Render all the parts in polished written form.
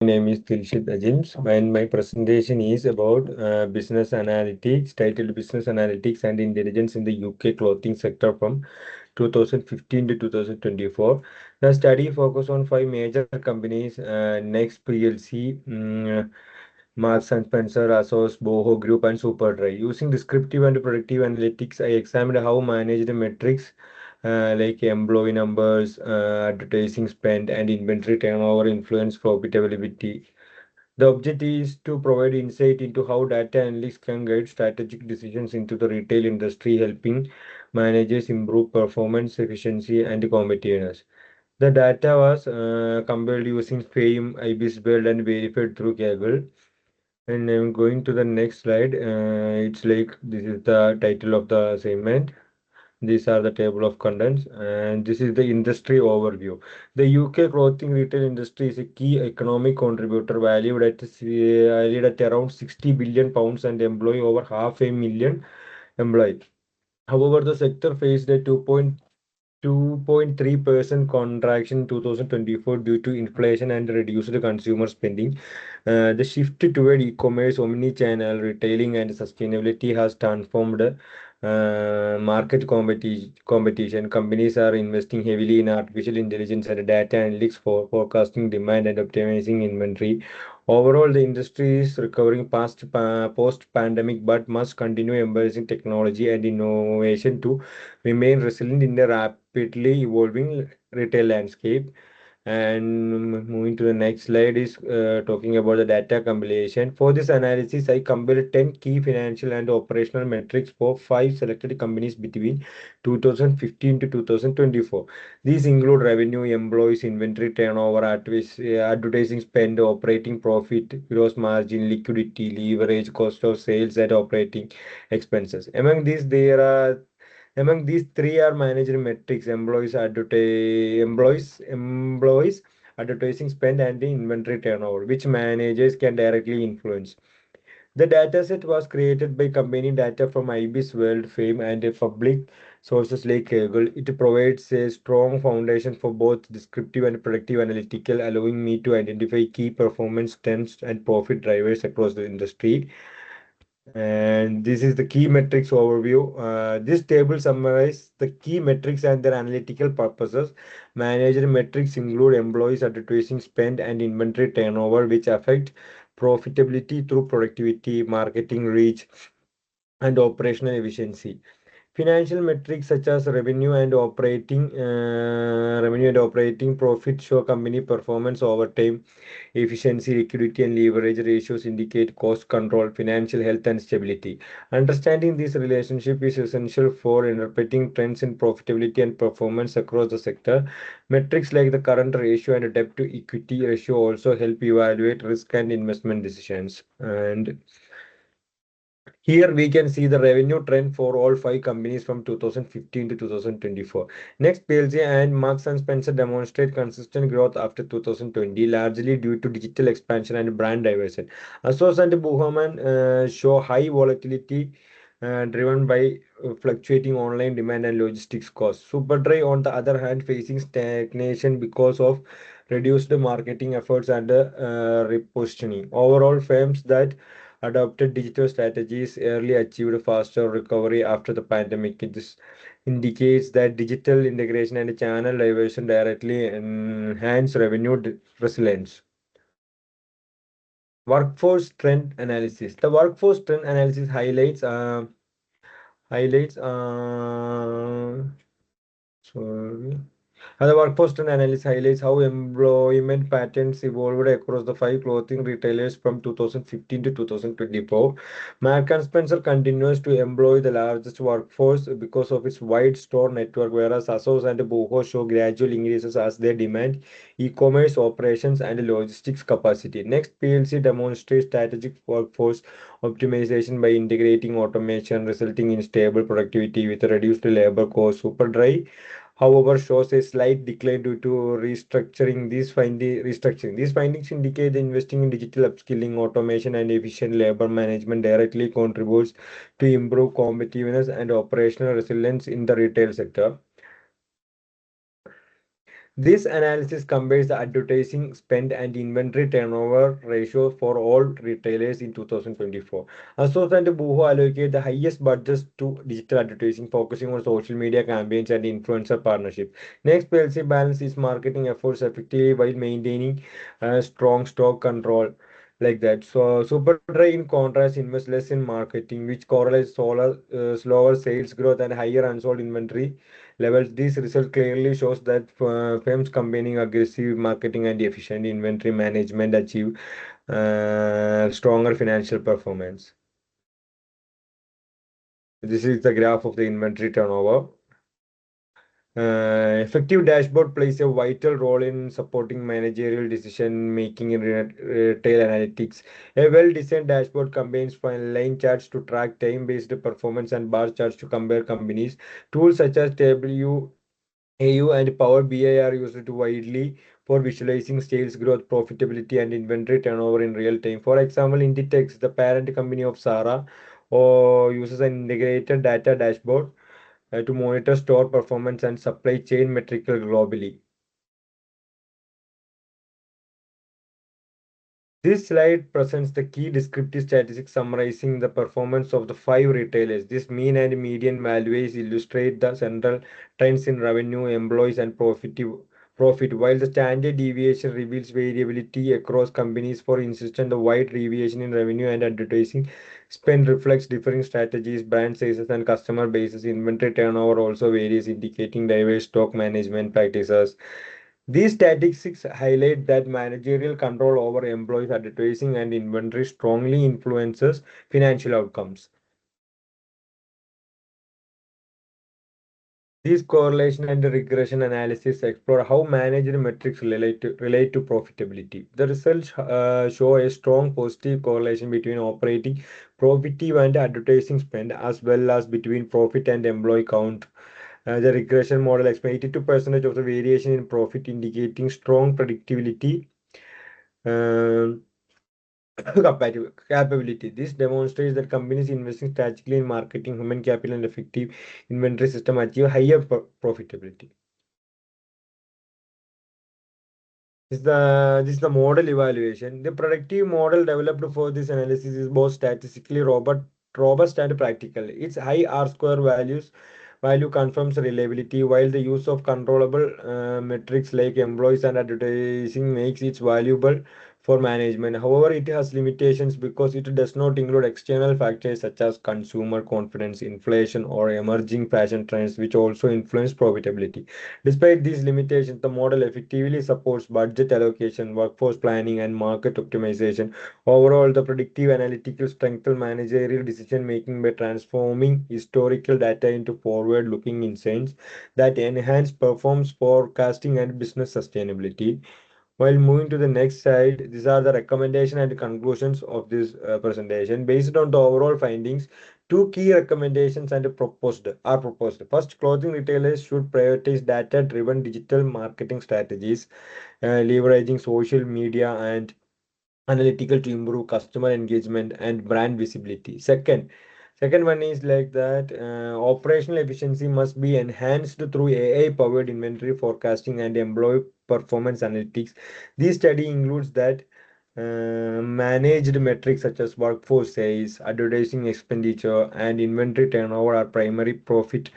name is Dilshith Ajims, and my presentation is about business analytics, titled Business Analytics and Intelligence in the UK Clothing Sector from 2015 to 2024. The study focused on five major companies: Next PLC, Marks and Spencer, Asos, Boho Group, and Superdry. Using descriptive and predictive analytics, I examined how managed metrics like employee numbers, advertising spend, and inventory turnover influence profitability. The objective is to provide insight into how data analytics can guide strategic decisions into the retail industry, helping managers improve performance, efficiency, and competitiveness. The data was compiled using FAME, IBIS World, and verified through Kaggle. And I'm going to the next slide. It's like this is the title of the assignment. These are the table of contents, and this is the industry overview. The UK clothing retail industry is a key economic contributor, valued at around 60 billion pounds and employ over half a million employees. However, the sector faced a 2.3% contraction in 2024 due to inflation and reduced consumer spending. The shift toward e-commerce, omni-channel retailing, and sustainability has transformed market competition. Companies are investing heavily in artificial intelligence and data analytics for forecasting demand and optimizing inventory. Overall, the industry is recovering post-pandemic, but must continue embracing technology and innovation to remain resilient in the rapidly evolving retail landscape. And moving to the next slide is talking about the data compilation. For this analysis, I compiled 10 key financial and operational metrics for five selected companies between 2015 to 2024. These include revenue, employees, inventory turnover, advertising spend, operating profit, gross margin, liquidity, leverage, cost of sales, and operating expenses. Among these three are managed metrics: employees, advertising spend, and the inventory turnover, which managers can directly influence. The dataset was created by combining data from IBIS World Fame and public sources like Google. It provides a strong foundation for both descriptive and predictive analytical, allowing me to identify key performance trends and profit drivers across the industry. And this is the key metrics overview. This table summarizes the key metrics and their analytical purposes. Managed metrics include employees, advertising spend, and inventory turnover, which affect profitability through productivity, marketing reach, and operational efficiency. Financial metrics such as revenue and operating profit show company performance over time. Efficiency, liquidity, and leverage ratios indicate cost control, financial health, and stability. Understanding this relationship is essential for interpreting trends in profitability and performance across the sector. Metrics like the current ratio and debt to equity ratio also help evaluate risk and investment decisions. And here we can see the revenue trend for all five companies from 2015 to 2024. Next, PLC and Marks and Spencer demonstrate consistent growth after 2020, largely due to digital expansion and brand diversion. Asos and Buhoman show high volatility driven by fluctuating online demand and logistics costs. Superdry, on the other hand, facing stagnation because of reduced marketing efforts and repositioning. Overall, firms that adopted digital strategies early achieved faster recovery after the pandemic. This indicates that digital integration and channel diversion directly enhance revenue resilience. Workforce trend analysis. The workforce trend analysis highlights sorry. The workforce trend analysis highlights how employment patterns evolved across the five clothing retailers from 2015 to 2024. Mark and Spencer continues to employ the largest workforce because of its wide store network, whereas Asos and Boho show gradual increases as they demand e-commerce operations and logistics capacity. Next, PLC demonstrates strategic workforce optimization by integrating automation, resulting in stable productivity with reduced labor costs. Superdry, however, shows a slight decline due to restructuring. These findings indicate that investing in digital upskilling, automation, and efficient labor management directly contributes to improve competitiveness and operational resilience in the retail sector. This analysis compares the advertising spend and inventory turnover ratio for all retailers in 2024. Asos and Boohoo allocate the highest budgets to digital advertising, focusing on social media campaigns and influencer partnerships. Next, PLC balance its marketing efforts effectively while maintaining strong stock control. Like that. So Superdry in contrast invests less in marketing, which correlates slower sales growth and higher unsold inventory levels. This result clearly shows that firms combining aggressive marketing and efficient inventory management achieve stronger financial performance. This is the graph of the inventory turnover. Effective dashboard plays a vital role in supporting managerial decision making in retail analytics. A well-designed dashboard combines line charts to track time-based performance and bar charts to compare companies. Tools such as AU and Power BI are used widely for visualizing sales growth, profitability, and inventory turnover in real time. For example, Inditex, the parent company of Zara, or uses an integrated data dashboard to monitor store performance and supply chain metrics globally. This slide presents the key descriptive statistics summarizing the performance of the five retailers. This mean and median values illustrate the central trends in revenue, employees, and profit, while the standard deviation reveals variability across companies. For instance, the wide deviation in revenue and advertising spend reflects differing strategies, brand sizes, and customer bases. Inventory turnover also varies, indicating diverse stock management practices. These statistics highlight that managerial control over employees' advertising and inventory strongly influences financial outcomes. These correlation and regression analysis explore how managed metrics relate to profitability. The results show a strong positive correlation between operating profit and advertising spend, as well as between profit and employee count. The regression model explains 82% of the variation in profit, indicating strong predictability. um, Capability. This demonstrates that companies investing strategically in marketing, human capital, and effective inventory system achieve higher profitability. This is the model evaluation. The predictive model developed for this analysis is both statistically robust and practical. Its high R-square value confirms reliability, while the use of controllable metrics like employees and advertising makes it valuable for management. However, it has limitations because it does not include external factors such as consumer confidence, inflation, or emerging fashion trends, which also influence profitability. Despite these limitations, the model effectively supports budget allocation, workforce planning, and market optimization. Overall, the predictive analytical strengthens managerial decision making by transforming historical data into forward looking insights that enhance performance forecasting and business sustainability. While moving to the next slide, these are the recommendation and conclusions of this presentation. Based on the overall findings, two key recommendations are proposed. First, clothing retailers should prioritize data-driven digital marketing strategies, leveraging social media and analytical to improve customer engagement and brand visibility. Second one is like that operational efficiency must be enhanced through AI powered inventory forecasting and employee performance analytics. This study includes that managed metrics such as workforce size, advertising expenditure, and inventory turnover are primary profit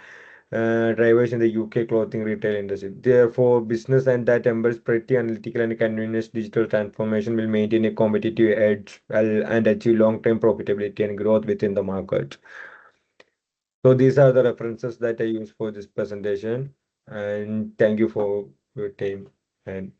drivers in the UK clothing retail industry. Therefore, business and that embrace pretty analytical and continuous digital transformation will maintain a competitive edge and achieve long-term profitability and growth within the market. So these are the references that I use for this presentation. And thank you for your time and